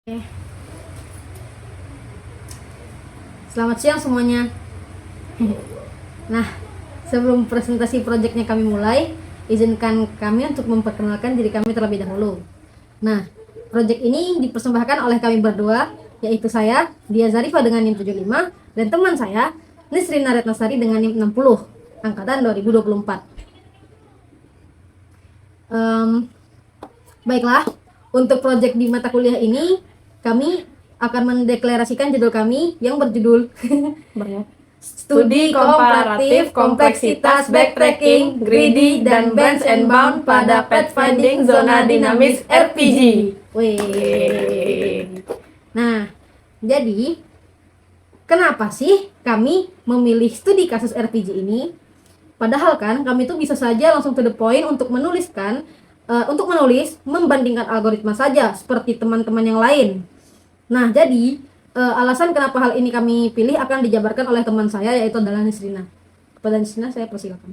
Oke. Selamat siang semuanya. Nah, sebelum presentasi proyeknya kami mulai, izinkan kami untuk memperkenalkan diri kami terlebih dahulu. Nah, proyek ini dipersembahkan oleh kami berdua, yaitu saya, Dia Zarifa dengan NIM 75, dan teman saya, Nisrina Retnasari dengan NIM 60, angkatan 2024. Baiklah, untuk proyek di mata kuliah ini, kami akan mendeklarasikan judul kami yang berjudul Studi Komparatif Kompleksitas Backtracking, Greedy, dan Bench and Bound pada Pathfinding Zona Dinamis RPG. Wih. Nah, jadi kenapa sih kami memilih studi kasus RPG ini? Padahal kan kami tuh bisa saja langsung to the point untuk menulis membandingkan algoritma saja seperti teman-teman yang lain. Nah, jadi alasan kenapa hal ini kami pilih akan dijabarkan oleh teman saya, yaitu adalah Nisrina. Kepada Nisrina saya persilakan.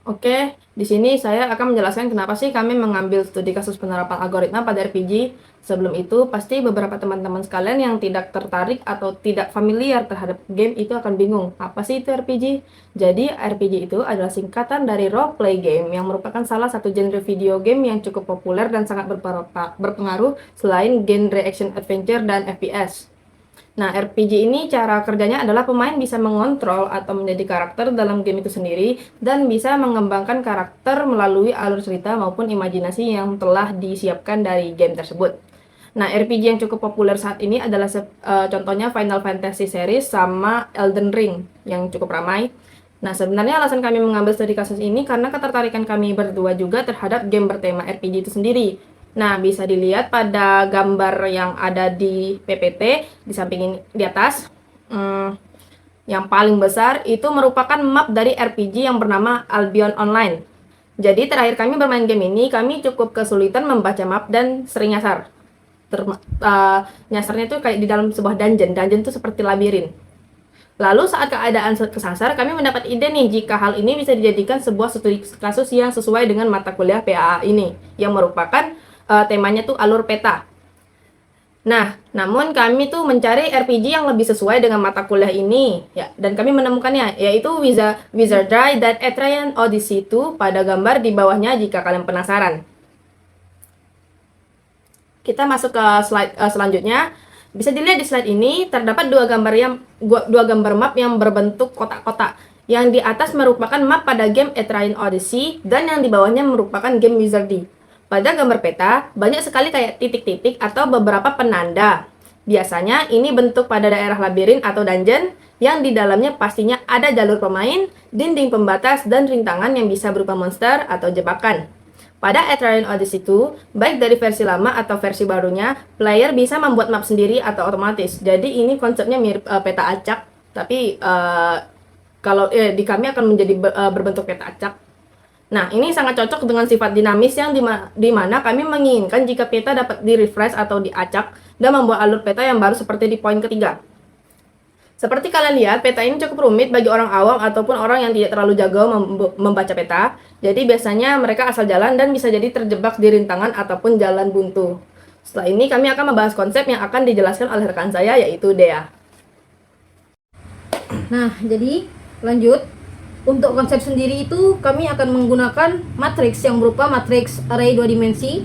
Oke, di sini saya akan menjelaskan kenapa sih kami mengambil studi kasus penerapan algoritma pada RPG. Sebelum itu, pasti beberapa teman-teman sekalian yang tidak tertarik atau tidak familiar terhadap game itu akan bingung, apa sih itu RPG? Jadi, RPG itu adalah singkatan dari role play game yang merupakan salah satu genre video game yang cukup populer dan sangat berpengaruh selain genre action adventure dan FPS. Nah, RPG ini cara kerjanya adalah pemain bisa mengontrol atau menjadi karakter dalam game itu sendiri dan bisa mengembangkan karakter melalui alur cerita maupun imajinasi yang telah disiapkan dari game tersebut. Nah, RPG yang cukup populer saat ini adalah contohnya Final Fantasy series sama Elden Ring yang cukup ramai. Nah, sebenarnya alasan kami mengambil studi kasus ini karena ketertarikan kami berdua juga terhadap game bertema RPG itu sendiri. Nah, bisa dilihat pada gambar yang ada di PPT di samping ini di atas. Yang paling besar itu merupakan map dari RPG yang bernama Albion Online. Jadi terakhir kami bermain game ini, kami cukup kesulitan membaca map dan sering nyasar. Nyasarnya itu kayak di dalam sebuah dungeon. Dungeon itu seperti labirin. Lalu saat keadaan kesasar, kami mendapat ide nih jika hal ini bisa dijadikan sebuah studi kasus yang sesuai dengan mata kuliah PAA ini, yang merupakan temanya tuh alur peta. Nah, namun kami tuh mencari RPG yang lebih sesuai dengan mata kuliah ini, ya, dan kami menemukannya, yaitu Wizardry dan Etrian Odyssey 2 pada gambar di bawahnya jika kalian penasaran. Kita masuk ke slide selanjutnya. Bisa dilihat di slide ini terdapat dua gambar map yang berbentuk kotak-kotak. Yang di atas merupakan map pada game Etrian Odyssey dan yang di bawahnya merupakan game Wizardry. Pada gambar peta, banyak sekali kayak titik-titik atau beberapa penanda. Biasanya ini bentuk pada daerah labirin atau dungeon yang di dalamnya pastinya ada jalur pemain, dinding pembatas, dan rintangan yang bisa berupa monster atau jebakan. Pada Etrian Odyssey 2, baik dari versi lama atau versi barunya, player bisa membuat map sendiri atau otomatis. Jadi ini konsepnya mirip peta acak, tapi kalau di kami akan menjadi berbentuk peta acak. Nah, ini sangat cocok dengan sifat dinamis yang dimana kami menginginkan jika peta dapat di-refresh atau diacak dan membuat alur peta yang baru seperti di poin ketiga. Seperti kalian lihat, peta ini cukup rumit bagi orang awam ataupun orang yang tidak terlalu jago membaca peta. Jadi biasanya mereka asal jalan dan bisa jadi terjebak di rintangan ataupun jalan buntu. Setelah ini kami akan membahas konsep yang akan dijelaskan oleh rekan saya, yaitu Dea. Nah, jadi lanjut. Untuk konsep sendiri itu kami akan menggunakan matriks yang berupa matriks array 2 dimensi.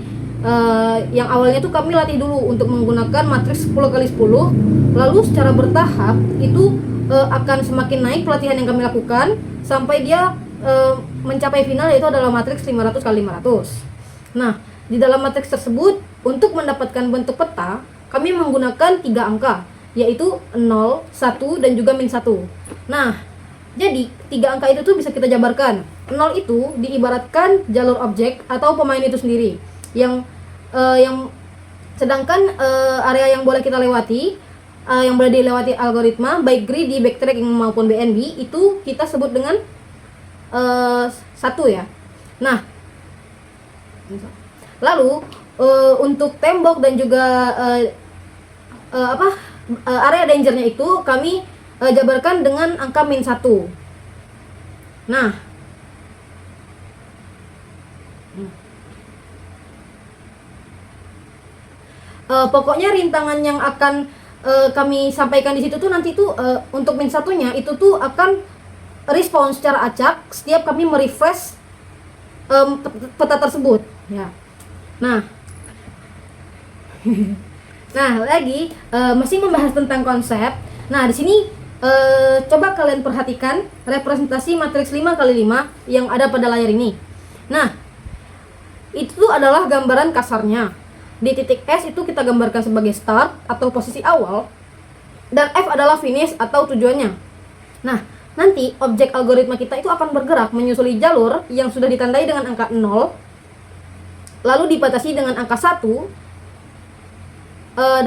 Yang awalnya tuh kami latih dulu untuk menggunakan matriks 10x10. Lalu secara bertahap itu akan semakin naik pelatihan yang kami lakukan sampai dia mencapai final, yaitu adalah matriks 500x500. Nah, di dalam matriks tersebut untuk mendapatkan bentuk peta kami menggunakan 3 angka, yaitu 0, 1, dan juga -1. Nah, jadi 3 angka itu tuh bisa kita jabarkan. 0 itu diibaratkan jalur objek atau pemain itu sendiri. Yang sedangkan area yang boleh kita lewati, yang boleh dilewati algoritma baik greedy, backtracking maupun BNB itu kita sebut dengan 1 ya. Nah, lalu untuk tembok dan juga area dangernya itu kami jabarkan dengan angka -1. Nah, Pokoknya rintangan yang akan kami sampaikan di situ tuh nanti tuh untuk min satunya itu tuh akan respon secara acak setiap kami merefresh peta tersebut ya. Nah, nah lagi masih membahas tentang konsep. Nah di sini coba kalian perhatikan representasi matriks 5x5 yang ada pada layar ini. Nah itu adalah gambaran kasarnya. Di titik S itu kita gambarkan sebagai start atau posisi awal, dan F adalah finish atau tujuannya. Nah, nanti objek algoritma kita itu akan bergerak menyusuli jalur yang sudah ditandai dengan angka 0, lalu dibatasi dengan angka 1,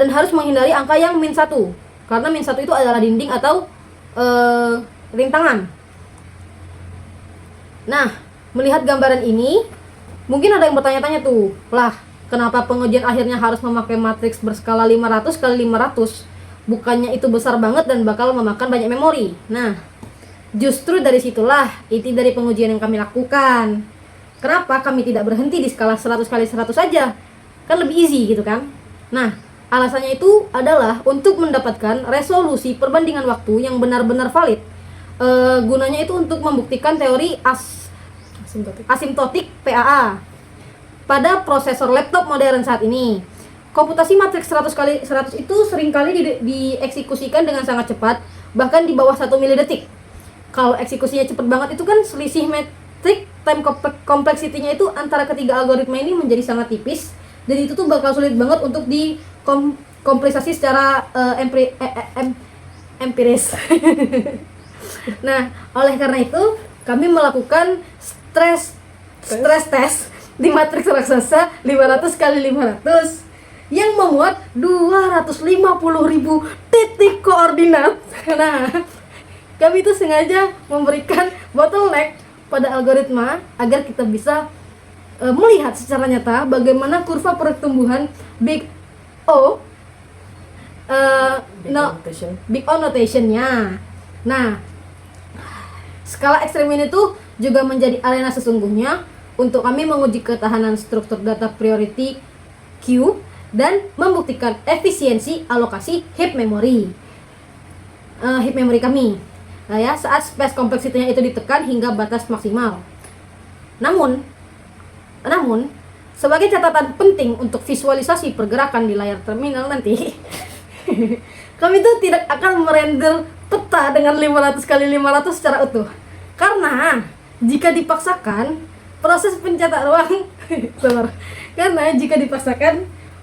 dan harus menghindari angka yang min 1, karena min 1 itu adalah dinding atau rintangan. Nah, melihat gambaran ini, mungkin ada yang bertanya-tanya tuh, lah kenapa pengujian akhirnya harus memakai matriks berskala 500 x 500? Bukannya itu besar banget dan bakal memakan banyak memori. Nah, justru dari situlah inti dari pengujian yang kami lakukan. Kenapa kami tidak berhenti di skala 100 x 100 saja? Kan lebih easy gitu kan? Nah, alasannya itu adalah untuk mendapatkan resolusi perbandingan waktu yang benar-benar valid. Gunanya itu untuk membuktikan teori asimptotik PAA pada prosesor laptop modern saat ini. Komputasi matriks 100 x 100 itu seringkali dieksekusikan dengan sangat cepat, bahkan di bawah 1 milidetik. Kalau eksekusinya cepat banget itu kan selisih metrik time complexity-nya itu antara ketiga algoritma ini menjadi sangat tipis, dan itu tuh bakal sulit banget untuk dikomplisasi secara empiris. Nah, oleh karena itu kami melakukan stress test di matriks raksasa 500 x 500 yang memuat 250.000 titik koordinat. Nah, kami itu sengaja memberikan bottleneck pada algoritma agar kita bisa melihat secara nyata bagaimana kurva pertumbuhan Big O Big O notation-nya. Nah, skala ekstrem ini tuh juga menjadi arena sesungguhnya untuk kami menguji ketahanan struktur data priority queue dan membuktikan efisiensi alokasi heap memory kami. Nah ya, saat space complexity-nya itu ditekan hingga batas maksimal. Namun sebagai catatan penting untuk visualisasi pergerakan di layar terminal nanti, kami tuh tidak akan merender peta dengan 500 x 500 secara utuh. Karena jika dipaksakan proses pencetak ruang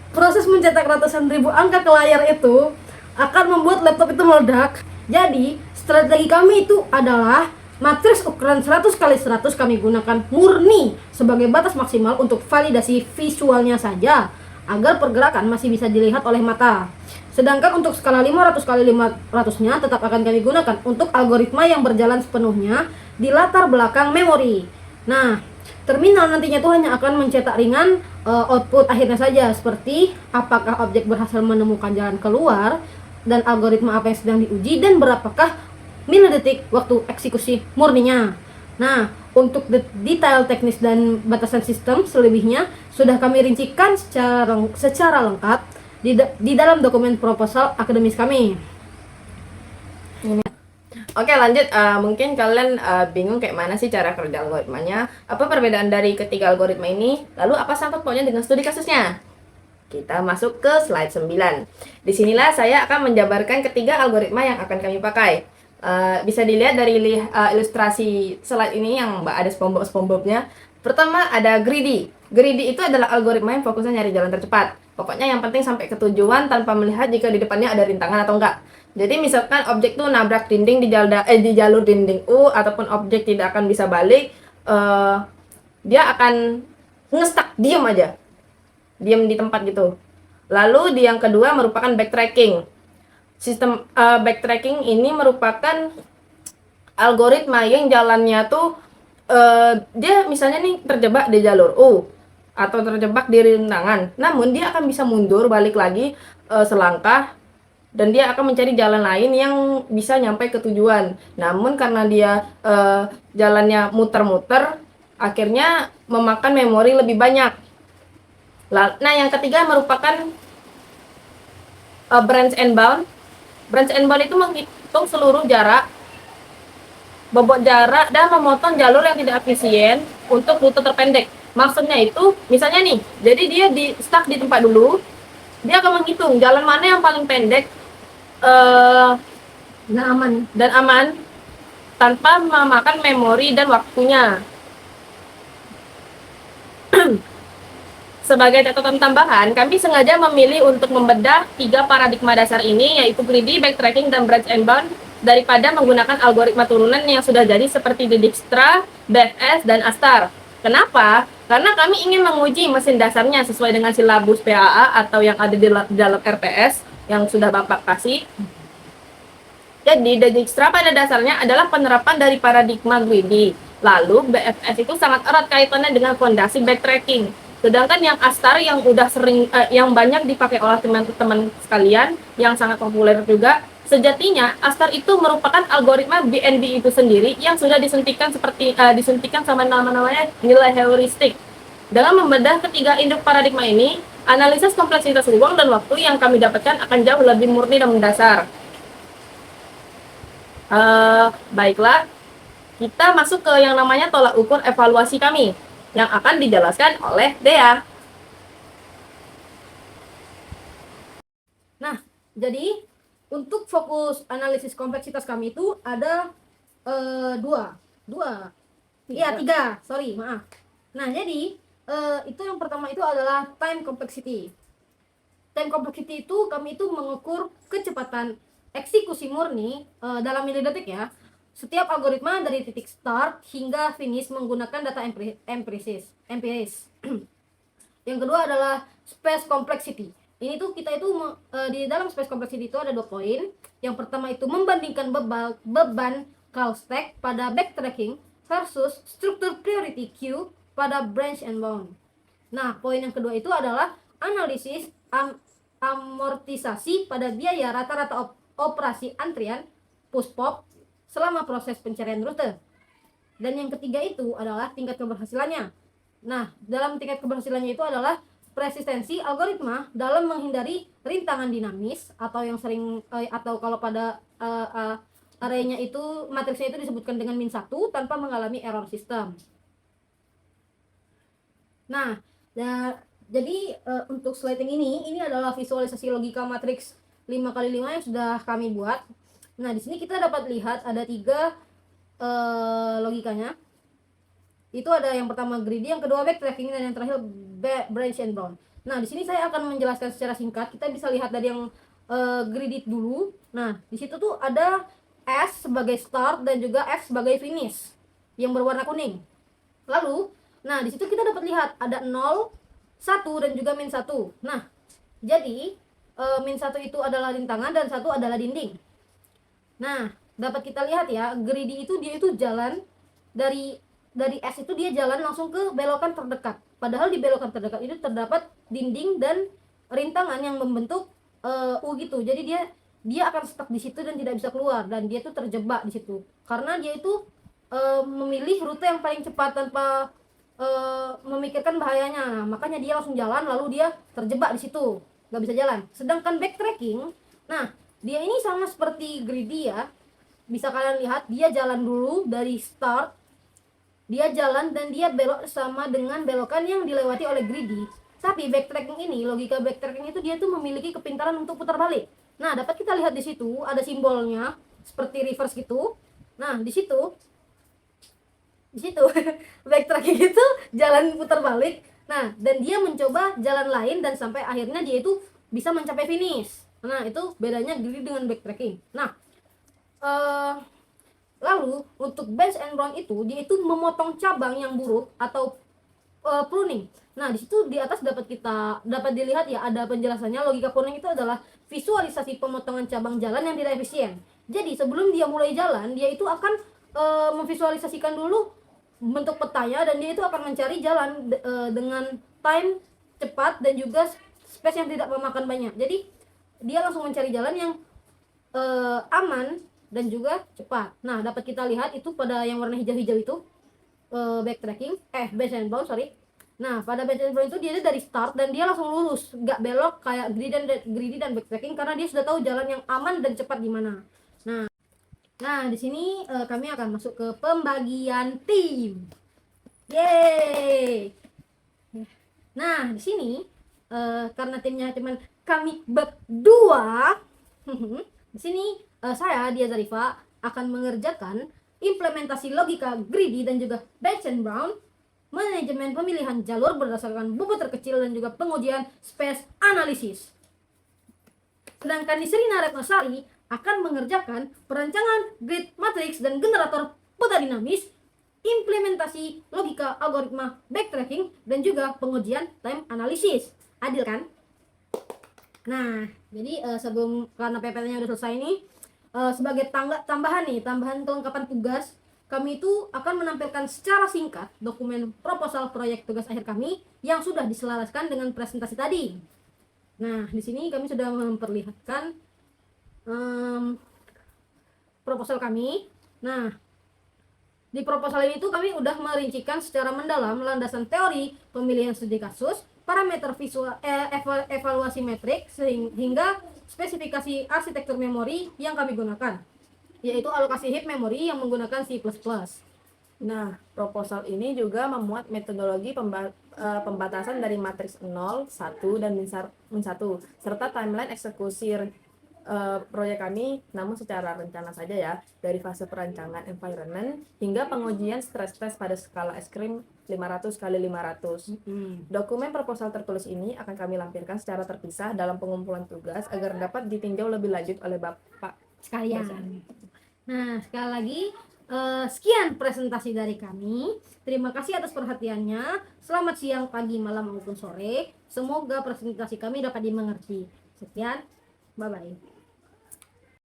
proses mencetak ratusan ribu angka ke layar itu akan membuat laptop itu meledak. Jadi strategi kami itu adalah matriks ukuran 100 x 100 kami gunakan murni sebagai batas maksimal untuk validasi visualnya saja, agar pergerakan masih bisa dilihat oleh mata. Sedangkan untuk skala 500 x 500-nya tetap akan kami gunakan untuk algoritma yang berjalan sepenuhnya di latar belakang memori. Nah, terminal nantinya tuh hanya akan mencetak ringan output akhirnya saja, seperti apakah objek berhasil menemukan jalan keluar dan algoritma apa yang sedang diuji dan berapakah milidetik waktu eksekusi murninya. Nah, untuk detail teknis dan batasan sistem selebihnya sudah kami rincikan secara lengkap di dalam dokumen proposal akademis kami. Oke, lanjut. Mungkin kalian bingung kayak mana sih cara kerja algoritmanya, apa perbedaan dari ketiga algoritma ini, lalu apa sangkut pautnya dengan studi kasusnya. Kita masuk ke slide 9. Disinilah saya akan menjabarkan ketiga algoritma yang akan kami pakai. Bisa dilihat dari ilustrasi slide ini yang ada SpongeBob-SpongeBobnya. Pertama ada Greedy. Greedy itu adalah algoritma yang fokusnya nyari jalan tercepat. Pokoknya yang penting sampai ke tujuan tanpa melihat jika di depannya ada rintangan atau enggak. Jadi misalkan objek tuh nabrak dinding di jalur dinding U, ataupun objek tidak akan bisa balik, dia akan ngestak, diam aja, diam di tempat gitu. Lalu di yang kedua merupakan backtracking. Sistem backtracking ini merupakan algoritma yang jalannya tuh dia misalnya nih terjebak di jalur U atau terjebak di rintangan, namun dia akan bisa mundur balik lagi selangkah, dan dia akan mencari jalan lain yang bisa nyampe ke tujuan. Namun karena dia jalannya muter-muter, akhirnya memakan memori lebih banyak. Nah, yang ketiga merupakan branch and bound. Branch and bound itu menghitung seluruh jarak, bobot jarak, dan memotong jalur yang tidak efisien untuk rute terpendek. Maksudnya itu, misalnya nih, jadi dia stuck di tempat dulu, dia akan menghitung jalan mana yang paling pendek dan aman tanpa memakan memori dan waktunya. Sebagai catatan tambahan, kami sengaja memilih untuk membedah 3 paradigma dasar ini, yaitu greedy, backtracking, dan branch and bound, daripada menggunakan algoritma turunan yang sudah jadi seperti Dijkstra, BFS, dan Astar. Kenapa? Karena kami ingin menguji mesin dasarnya sesuai dengan silabus PAA atau yang ada di dalam RPS yang sudah Bapak kasih. Jadi, Dijkstra pada dasarnya adalah penerapan dari paradigma greedy. Lalu, BFS itu sangat erat kaitannya dengan fondasi backtracking. Sedangkan yang Astar yang udah sering yang banyak dipakai oleh teman-teman sekalian, yang sangat populer juga, sejatinya Astar itu merupakan algoritma BNB itu sendiri yang sudah disuntikan sama nama-namanya nilai heuristik. Dalam membedah ketiga induk paradigma ini, analisis kompleksitas ruang dan waktu yang kami dapatkan akan jauh lebih murni dan mendasar. Baiklah, kita masuk ke yang namanya tolak ukur evaluasi kami, yang akan dijelaskan oleh Dea. Nah, jadi untuk fokus analisis kompleksitas kami itu ada tiga, sorry, maaf. Nah, jadi itu yang pertama itu adalah time complexity. Time complexity itu kami itu mengukur kecepatan eksekusi murni dalam milidetik ya. Setiap algoritma dari titik start hingga finish menggunakan data empiris. Yang kedua adalah space complexity. Ini tuh kita itu di dalam space complexity itu ada 2 poin. Yang pertama itu membandingkan beban call stack pada backtracking versus struktur priority queue pada branch and bound. Nah, poin yang kedua itu adalah analisis amortisasi pada biaya rata-rata operasi antrian push pop selama proses pencarian rute. Dan yang ketiga itu adalah tingkat keberhasilannya. Nah, dalam tingkat keberhasilannya itu adalah persistensi algoritma dalam menghindari rintangan dinamis atau yang sering atau kalau pada arraynya itu matriksnya itu disebutkan dengan min 1 tanpa mengalami error sistem. Nah, jadi untuk slide yang ini adalah visualisasi logika matriks 5x5 yang sudah kami buat. Nah, di sini kita dapat lihat ada 3 logikanya. Itu ada yang pertama greedy, yang kedua backtracking, dan yang terakhir branch and bound. Nah, di sini saya akan menjelaskan secara singkat. Kita bisa lihat dari yang greedy dulu. Nah, di situ tuh ada S sebagai start dan juga F sebagai finish yang berwarna kuning. Lalu, nah di situ kita dapat lihat ada 0, 1 dan juga min 1. Nah, jadi min 1 itu adalah rintangan dan 1 adalah dinding. Nah, dapat kita lihat ya, greedy itu dia itu jalan dari S itu dia jalan langsung ke belokan terdekat. Padahal di belokan terdekat itu terdapat dinding dan rintangan yang membentuk U gitu. Jadi dia akan stuck di situ dan tidak bisa keluar, dan dia tuh terjebak di situ. Karena dia itu memilih rute yang paling cepat tanpa memikirkan bahayanya. Makanya dia langsung jalan lalu dia terjebak di situ, nggak bisa jalan. Sedangkan backtracking, nah dia ini sama seperti greedy ya. Bisa kalian lihat dia jalan dulu dari start, dia jalan dan dia belok sama dengan belokan yang dilewati oleh greedy. Tapi backtracking ini, logika backtracking itu dia tuh memiliki kepintaran untuk putar balik. Nah, dapat kita lihat di situ ada simbolnya seperti reverse gitu. Nah, di situ backtracking itu jalan putar balik. Nah, dan dia mencoba jalan lain dan sampai akhirnya dia itu bisa mencapai finish. Nah, itu bedanya greedy dengan backtracking. Nah, lalu untuk branch and bound itu dia itu memotong cabang yang buruk atau pruning. Nah, di situ di atas dapat dilihat ya, ada penjelasannya. Logika pruning itu adalah visualisasi pemotongan cabang jalan yang tidak efisien. Jadi sebelum dia mulai jalan, dia itu akan memvisualisasikan dulu bentuk petanya, dan dia itu akan mencari jalan dengan time cepat dan juga space yang tidak memakan banyak. Jadi dia langsung mencari jalan yang aman dan juga cepat. Nah, dapat kita lihat itu pada yang warna hijau-hijau itu. backtracking, bench and bound, sorry. Nah, pada bench and bound itu dia dari start dan dia langsung lurus, nggak belok kayak greedy dan backtracking karena dia sudah tahu jalan yang aman dan cepat di mana. Nah, di sini kami akan masuk ke pembagian tim. Yeay. Nah, di sini karena timnya cuman kami berdua, di sini saya Dia Zarifa akan mengerjakan implementasi logika greedy dan juga Batch and Brown, manajemen pemilihan jalur berdasarkan bobot terkecil dan juga pengujian space analisis. Sedangkan di Serina Retnosari akan mengerjakan perancangan grid matrix dan generator peta dinamis, implementasi logika algoritma backtracking dan juga pengujian time analysis. Adil kan? Nah, jadi sebelum karena PPT-nya udah selesai nih, sebagai tambahan kelengkapan tugas, kami itu akan menampilkan secara singkat dokumen proposal proyek tugas akhir kami yang sudah diselaraskan dengan presentasi tadi. Nah, di sini kami sudah memperlihatkan proposal kami. Nah, di proposal ini tuh kami udah merincikan secara mendalam landasan teori pemilihan studi kasus, parameter visual, evaluasi metrik, hingga spesifikasi arsitektur memori yang kami gunakan, yaitu alokasi heap memori yang menggunakan C++. Nah, proposal ini juga memuat metodologi pembatasan dari matriks 0, 1, dan min 1, serta timeline eksekusi proyek kami, namun secara rencana saja ya, dari fase perancangan environment hingga pengujian stress test pada skala es krim 500 x 500. Dokumen proposal tertulis ini akan kami lampirkan secara terpisah dalam pengumpulan tugas agar dapat ditinjau lebih lanjut oleh Bapak sekalian. Nah, sekali lagi sekian presentasi dari kami. Terima kasih atas perhatiannya. Selamat siang, pagi, malam maupun sore. Semoga presentasi kami dapat dimengerti. Sekian, bye bye.